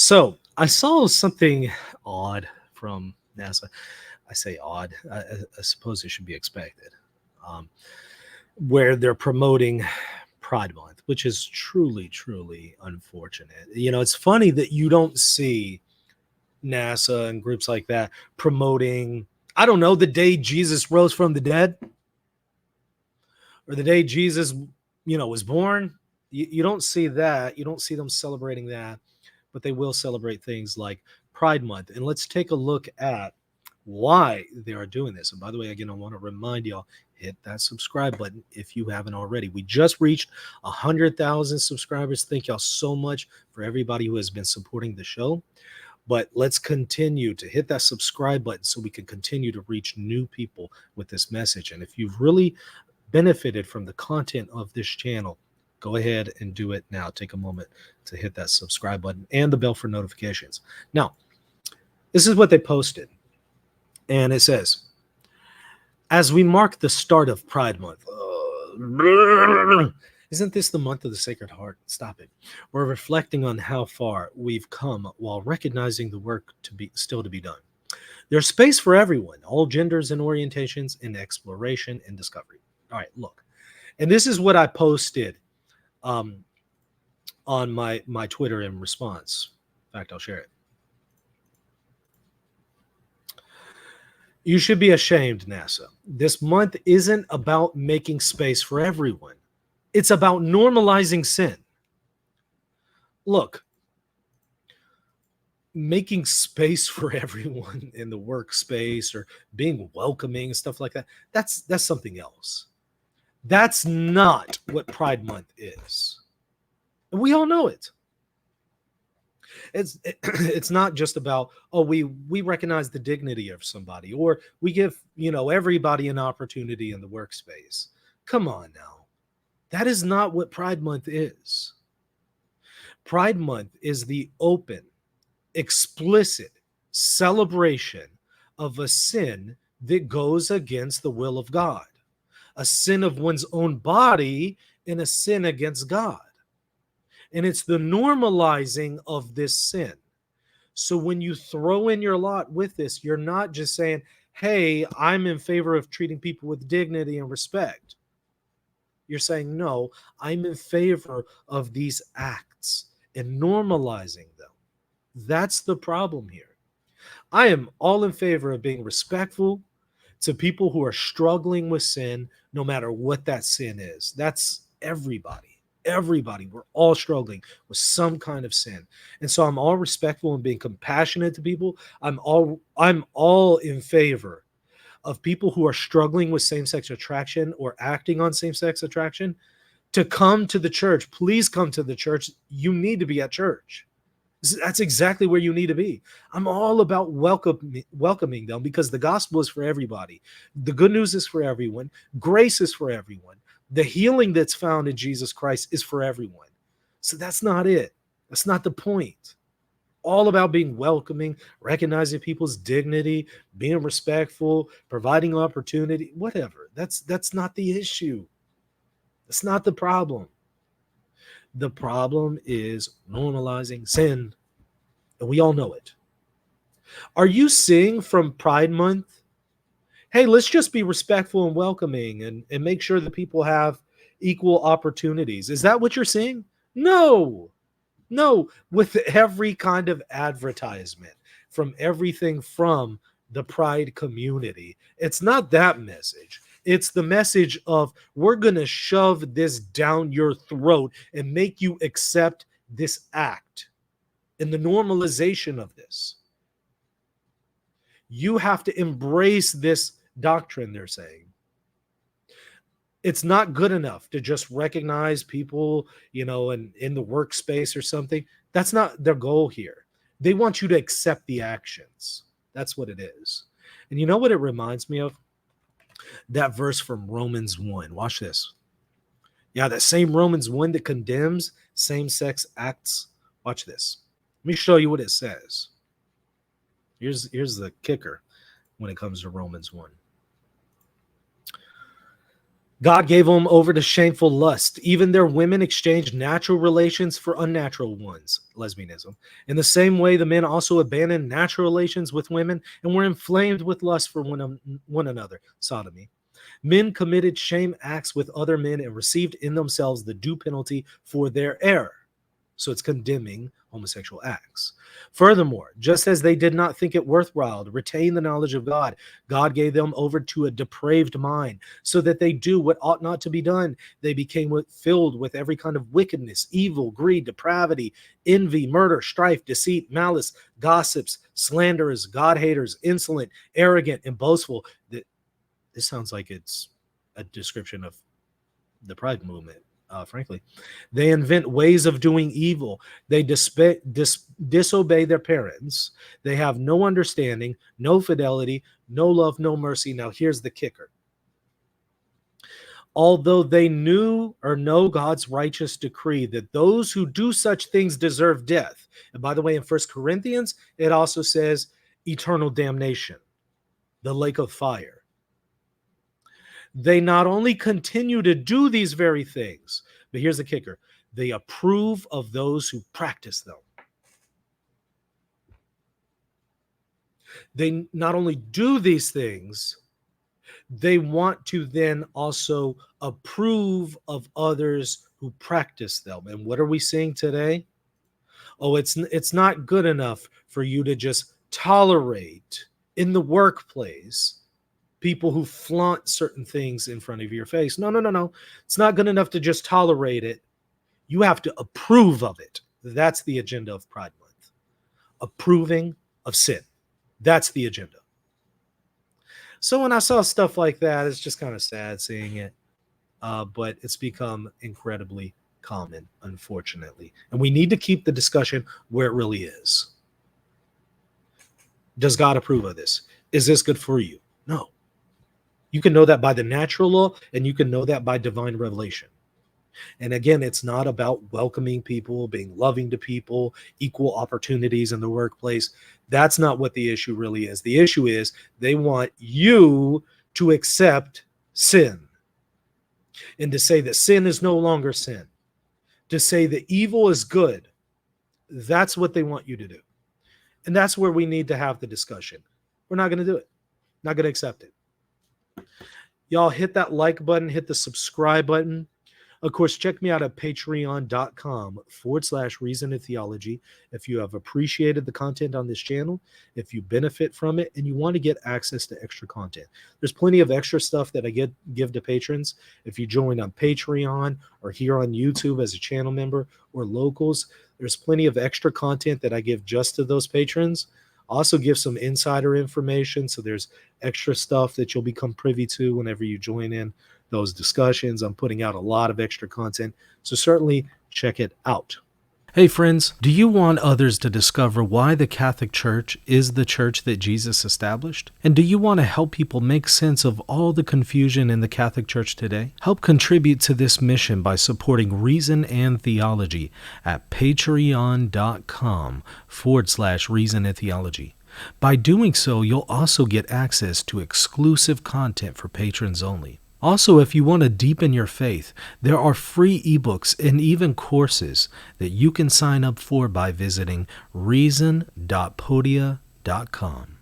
So I saw something odd from NASA. I say odd. I suppose it should be expected. Um, where they're promoting Pride Month, which is truly, truly unfortunate. It's funny that you don't see NASA and groups like that promoting, I don't know, the day Jesus rose from the dead or the day Jesus, was born. You don't see that. You don't see them celebrating that, but they will celebrate things like Pride Month. And let's take a look at why they are doing this. And by the way, again, I want to remind y'all, hit that subscribe button if you haven't already. We just reached 100,000 subscribers. Thank y'all so much for everybody who has been supporting the show. But let's continue to hit that subscribe button so we can continue to reach new people with this message. And if you've really benefited from the content of this channel, go ahead and do it now. Take a moment to hit that subscribe button and the bell for notifications. Now, this is what they posted. And it says, as we mark the start of Pride Month, isn't this the month of the Sacred Heart? Stop it. We're reflecting on how far we've come while recognizing the work still to be done. There's space for everyone, all genders and orientations, in exploration and discovery. All right, look. And this is what I posted on my Twitter in response. In fact, I'll share it. You should be ashamed, NASA. This month isn't about making space for everyone. It's about normalizing sin. Look, making space for everyone in the workspace or being welcoming and stuff like that, that's something else. That's not what Pride Month is. And we all know it. It's not just about, we recognize the dignity of somebody, or we give everybody an opportunity in the workspace. Come on now. That is not what Pride Month is. Pride Month is the open, explicit celebration of a sin that goes against the will of God, a sin of one's own body and a sin against God. And it's the normalizing of this sin. So when you throw in your lot with this, you're not just saying, hey, I'm in favor of treating people with dignity and respect. You're saying, no, I'm in favor of these acts and normalizing them. That's the problem here. I am all in favor of being respectful to people who are struggling with sin, no matter what that sin is. That's everybody. Everybody, we're all struggling with some kind of sin. And so I'm all respectful and being compassionate to people. I'm all in favor of people who are struggling with same-sex attraction or acting on same-sex attraction to come to the church. Please come to the church. You need to be at church. That's exactly where you need to be. I'm all about welcoming them because the gospel is for everybody. The good news is for everyone. Grace is for everyone. The healing that's found in Jesus Christ is for everyone. So that's not it. That's not the point. All about being welcoming, recognizing people's dignity, being respectful, providing opportunity, whatever. That's not the issue. That's not the problem. The problem is normalizing sin, and we all know it. Are you seeing from Pride Month, hey, let's just be respectful and welcoming and make sure that people have equal opportunities? Is that what you're seeing? No. With every kind of advertisement, from everything from the Pride community, it's not that message. It's the message of, we're going to shove this down your throat and make you accept this act and the normalization of this. You have to embrace this doctrine, they're saying. It's not good enough to just recognize people, in the workspace or something. That's not their goal here. They want you to accept the actions. That's what it is. And you know what it reminds me of? That verse from Romans 1. Watch this. Yeah, that same Romans 1 that condemns same-sex acts. Watch this. Let me show you what it says. Here's the kicker when it comes to Romans 1. God gave them over to shameful lust. Even their women exchanged natural relations for unnatural ones, lesbianism. In the same way, the men also abandoned natural relations with women and were inflamed with lust for one another, sodomy. Men committed shame acts with other men and received in themselves the due penalty for their error. So it's condemning homosexual acts. Furthermore, just as they did not think it worthwhile to retain the knowledge of God, God gave them over to a depraved mind so that they do what ought not to be done. They became filled with every kind of wickedness, evil, greed, depravity, envy, murder, strife, deceit, malice, gossips, slanderers, God haters, insolent, arrogant, and boastful. This sounds like it's a description of the Pride movement. Frankly, they invent ways of doing evil. They disobey their parents. They have no understanding, no fidelity, no love, no mercy. Now, here's the kicker. Although they knew or know God's righteous decree that those who do such things deserve death. And by the way, in 1 Corinthians, it also says eternal damnation, the lake of fire. They not only continue to do these very things, but here's the kicker. They approve of those who practice them. They not only do these things, they want to then also approve of others who practice them. And what are we seeing today? Oh, it's not good enough for you to just tolerate in the workplace people who flaunt certain things in front of your face. No. It's not good enough to just tolerate it. You have to approve of it. That's the agenda of Pride Month. Approving of sin. That's the agenda. So when I saw stuff like that, it's just kind of sad seeing it. But it's become incredibly common, unfortunately. And we need to keep the discussion where it really is. Does God approve of this? Is this good for you? No. You can know that by the natural law, and you can know that by divine revelation. And again, it's not about welcoming people, being loving to people, equal opportunities in the workplace. That's not what the issue really is. The issue is they want you to accept sin and to say that sin is no longer sin, to say that evil is good. That's what they want you to do. And that's where we need to have the discussion. We're not going to do it. Not going to accept it. Y'all hit that like button, hit the subscribe button. Of course, check me out at patreon.com/Reason and Theology. If you have appreciated the content on this channel, if you benefit from it, and you want to get access to extra content. There's plenty of extra stuff that I give to patrons. If you join on Patreon or here on YouTube as a channel member or locals, there's plenty of extra content that I give just to those patrons. Also give some insider information. So there's extra stuff that you'll become privy to whenever you join in those discussions. I'm putting out a lot of extra content. So certainly check it out. Hey friends, do you want others to discover why the Catholic Church is the church that Jesus established? And do you want to help people make sense of all the confusion in the Catholic Church today? Help contribute to this mission by supporting Reason and Theology at patreon.com/Reason and Theology. By doing so, you'll also get access to exclusive content for patrons only. Also, if you want to deepen your faith, there are free ebooks and even courses that you can sign up for by visiting reason.podia.com.